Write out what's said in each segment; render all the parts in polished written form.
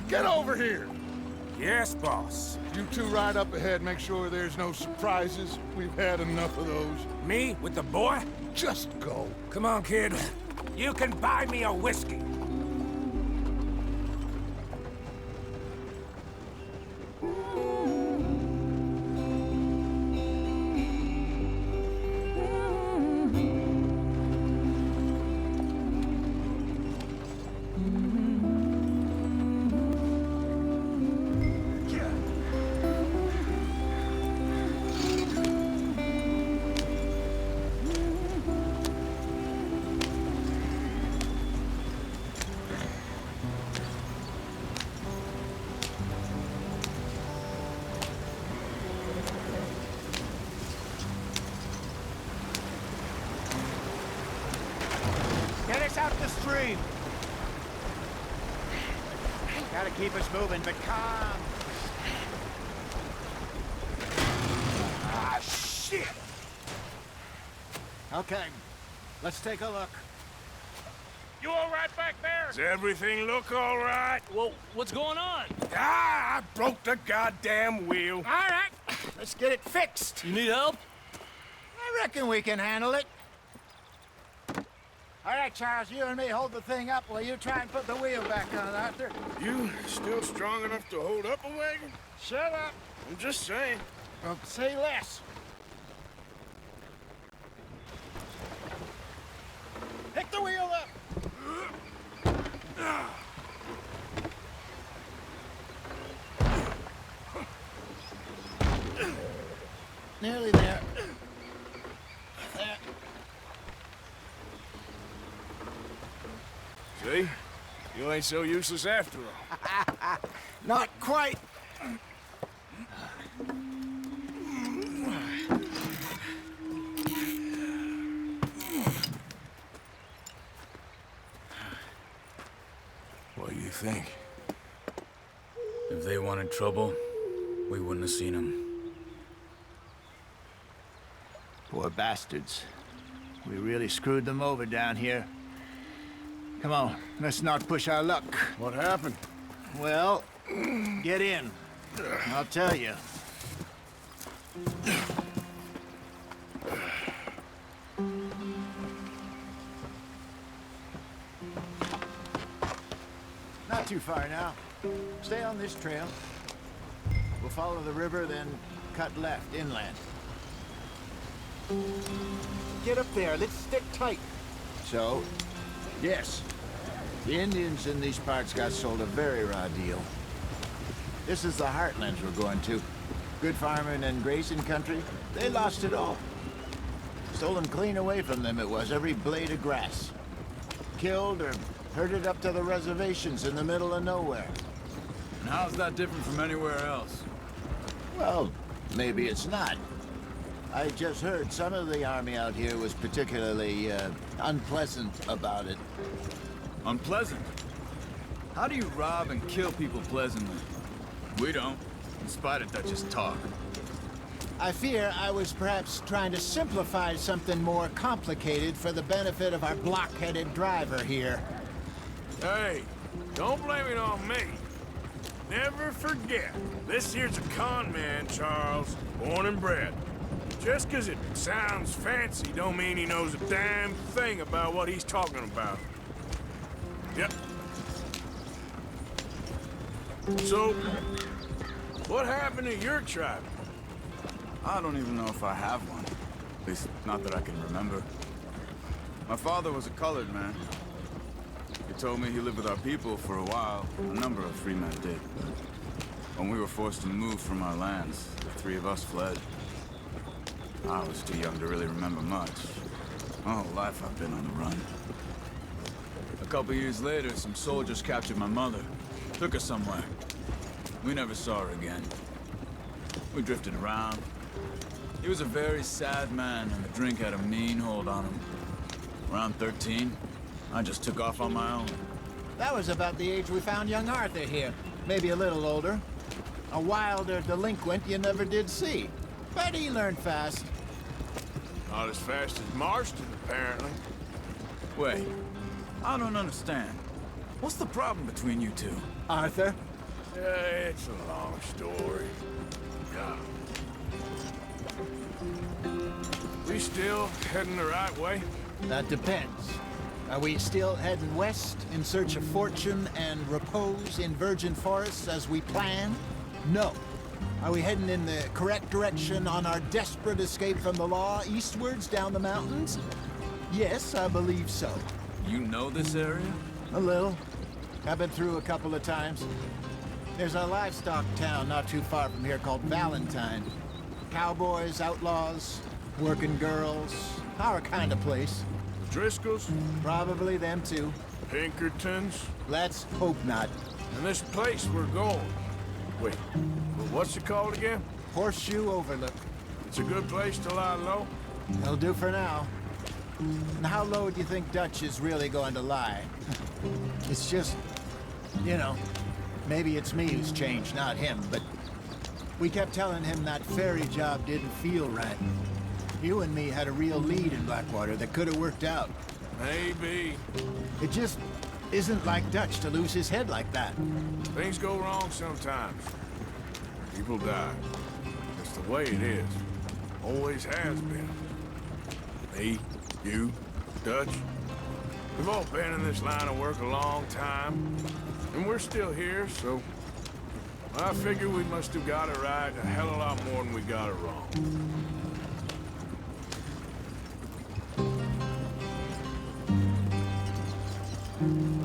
get over here! Yes, boss. You two ride up ahead, make sure there's no surprises. We've had enough of those. Me with the boy? Just go. Come on, kid. You can buy me a whiskey. Get us out the stream. Gotta keep us moving, but calm. Ah, shit! Okay, let's take a look. You all right back there? Does everything look all right? Well, what's going on? Ah, I broke the goddamn wheel. All right, let's get it fixed. You need help? I reckon we can handle it. All right, Charles, you and me hold the thing up while you try and put the wheel back on, Arthur. You still strong enough to hold up a wagon? Shut up. I'm just saying. Say less. Pick the wheel up. Nearly there. There. See? You ain't so useless after all. Not quite. What do you think? If they wanted trouble, we wouldn't have seen them. Poor bastards. We really screwed them over down here. Come on, let's not push our luck. What happened? Well, get in. I'll tell you. Not too far now. Stay on this trail. We'll follow the river, then cut left inland. Get up there. Let's stick tight. So, yes, the Indians in these parts got sold a very raw deal. This is the heartlands we're going to. Good farming and grazing country. They lost it all. Stolen clean away from them it was, every blade of grass. Killed or herded up to the reservations in the middle of nowhere. And how's that different from anywhere else? Well, maybe it's not. I just heard some of the army out here was particularly unpleasant about it. Unpleasant? How do you rob and kill people pleasantly? We don't, in spite of Dutch's talk. I fear I was perhaps trying to simplify something more complicated for the benefit of our block-headed driver here. Hey, don't blame it on me. Never forget, this here's a con man, Charles, born and bred. Just 'cause it sounds fancy don't mean he knows a damn thing about what he's talking about. Yep. So, what happened to your tribe? I don't even know if I have one. At least, not that I can remember. My father was a colored man. He told me he lived with our people for a while. A number of free men did, but when we were forced to move from our lands, the three of us fled. I was too young to really remember much. My whole life I've been on the run. A couple years later, some soldiers captured my mother. Took her somewhere. We never saw her again. We drifted around. He was a very sad man, and the drink had a mean hold on him. Around 13, I just took off on my own. That was about the age we found young Arthur here. Maybe a little older. A wilder delinquent you never did see. But he learned fast. Not as fast as Marston, apparently. Wait, I don't understand. What's the problem between you two? Arthur? It's a long story. We still heading the right way? That depends. Are we still heading west in search of fortune and repose in virgin forests as we planned? No. Are we heading in the correct direction on our desperate escape from the law eastwards down the mountains? Yes, I believe so. You know this area? A little. I've been through a couple of times. There's a livestock town not too far from here called Valentine. Cowboys, outlaws, working girls, our kind of place. Driscoll's? Probably them too. Pinkertons? Let's hope not. And this place we're going. Wait, well, what's it called again? Horseshoe Overlook. It's a good place to lie low? It'll do for now. And how low do you think Dutch is really going to lie? It's just, you know, maybe it's me who's changed, not him, but we kept telling him that ferry job didn't feel right. You and me had a real lead in Blackwater that could have worked out. Maybe. It just isn't like Dutch to lose his head like that. Things go wrong sometimes. People die. It's the way it is. Always has been. Me, you, Dutch. We've all been in this line of work a long time. And we're still here, so... I figure we must have got it right a hell of a lot more than we got it wrong.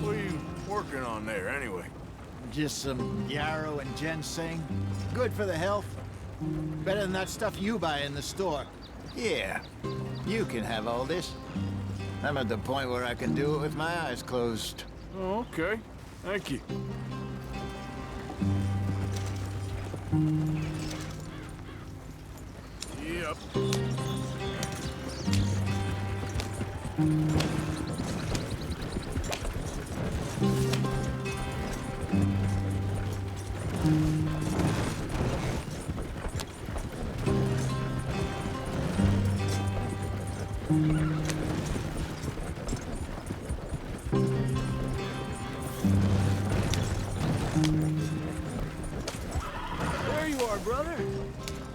What are you working on there, anyway? Just some yarrow and ginseng. Good for the health. Better than that stuff you buy in the store. Yeah, you can have all this. I'm at the point where I can do it with my eyes closed. Oh, okay. Thank you. Yep. There you are, brother.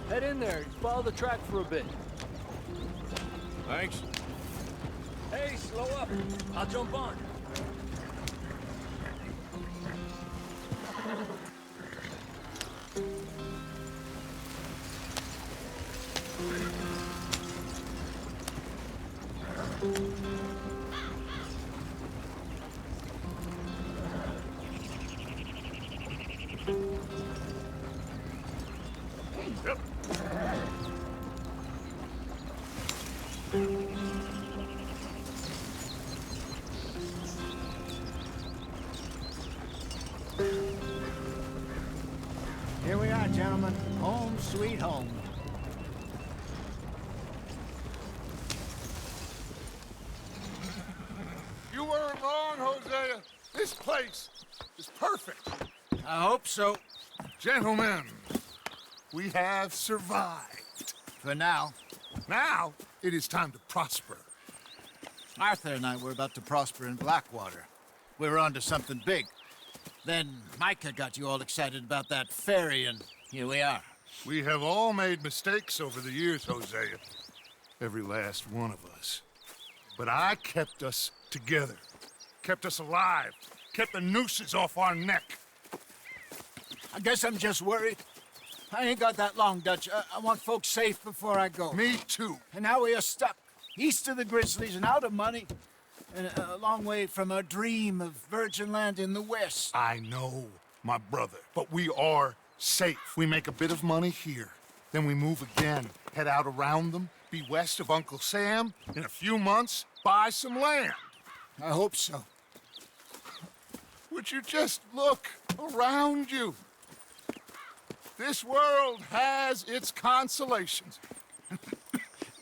Head in there. Follow the track for a bit. Thanks. Hey, slow up. I'll jump on. Yep. Here we are, gentlemen. Home sweet home. You weren't wrong, Hosea. This place is perfect. I hope so. Gentlemen, we have survived. For now. Now, it is time to prosper. Arthur and I were about to prosper in Blackwater. We were onto something big. Then Micah got you all excited about that ferry, and here we are. We have all made mistakes over the years, Hosea. Every last one of us. But I kept us together. Kept us alive. Kept the nooses off our neck. I guess I'm just worried. I ain't got that long, Dutch. I want folks safe before I go. Me too. And now we are stuck, east of the Grizzlies and out of money, and a long way from our dream of virgin land in the west. I know, my brother, but we are safe. We make a bit of money here. Then we move again, head out around them, be west of Uncle Sam. In a few months, buy some land. I hope so. Would you just look around you? This world has its consolations.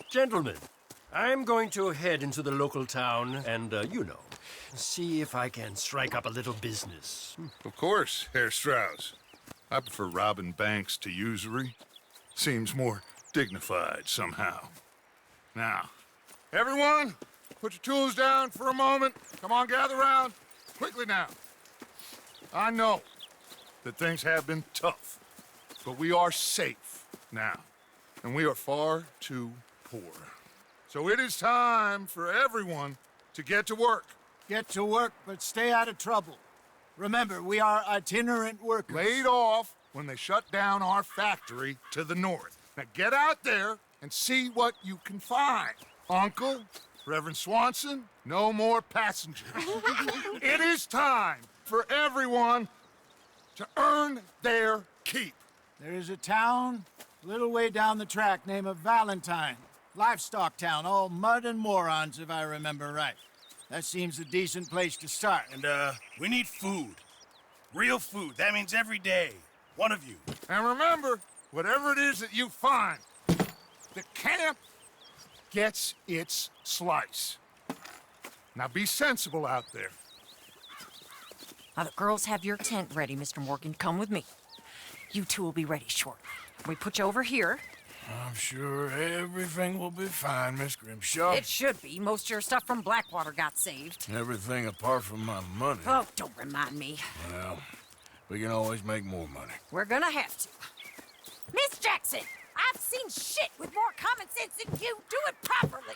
Gentlemen, I'm going to head into the local town and, you know, see if I can strike up a little business. Of course, Herr Strauss. I prefer robbing banks to usury. Seems more dignified somehow. Now, everyone, put your tools down for a moment. Come on, gather round. Quickly now. I know that things have been tough. But we are safe now, and we are far too poor. So it is time for everyone to get to work. Get to work, but stay out of trouble. Remember, we are itinerant workers. Laid off when they shut down our factory to the north. Now get out there and see what you can find. Uncle, Reverend Swanson, no more passengers. It is time for everyone to earn their keep. There is a town a little way down the track named Valentine. Livestock town, all mud and morons, if I remember right. That seems a decent place to start. And, we need food. Real food. That means every day. One of you. And remember, whatever it is that you find, the camp gets its slice. Now be sensible out there. Now, the girls have your tent ready, Mr. Morgan. Come with me. You two will be ready shortly. We put you over here. I'm sure everything will be fine, Miss Grimshaw. It should be. Most of your stuff from Blackwater got saved. Everything apart from my money. Oh, don't remind me. Well, we can always make more money. We're gonna have to. Miss Jackson, I've seen shit with more common sense than you. Do it properly.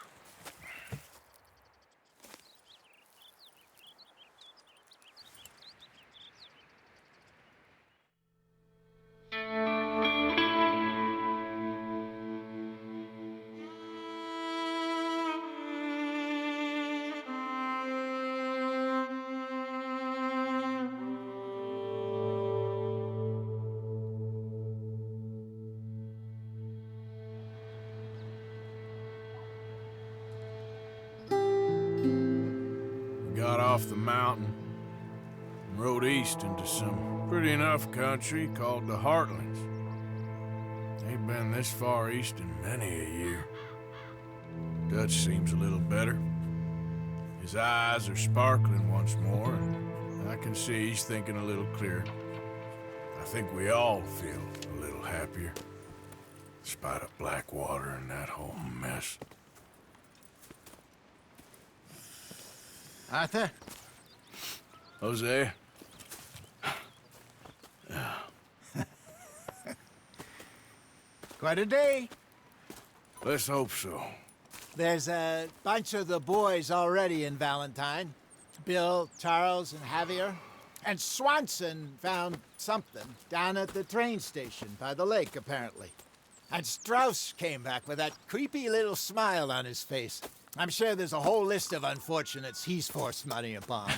Got off the mountain and rode east into some pretty enough country called the Heartlands. Ain't been this far east in many a year. Dutch seems a little better. His eyes are sparkling once more, and I can see he's thinking a little clearer. I think we all feel a little happier, despite of Blackwater and that whole mess. Arthur? Jose? Quite a day. Let's hope so. There's a bunch of the boys already in Valentine. Bill, Charles, and Javier. And Swanson found something down at the train station by the lake, apparently. And Strauss came back with that creepy little smile on his face. I'm sure there's a whole list of unfortunates he's forced money upon.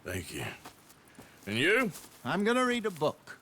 Thank you. And you? I'm gonna read a book.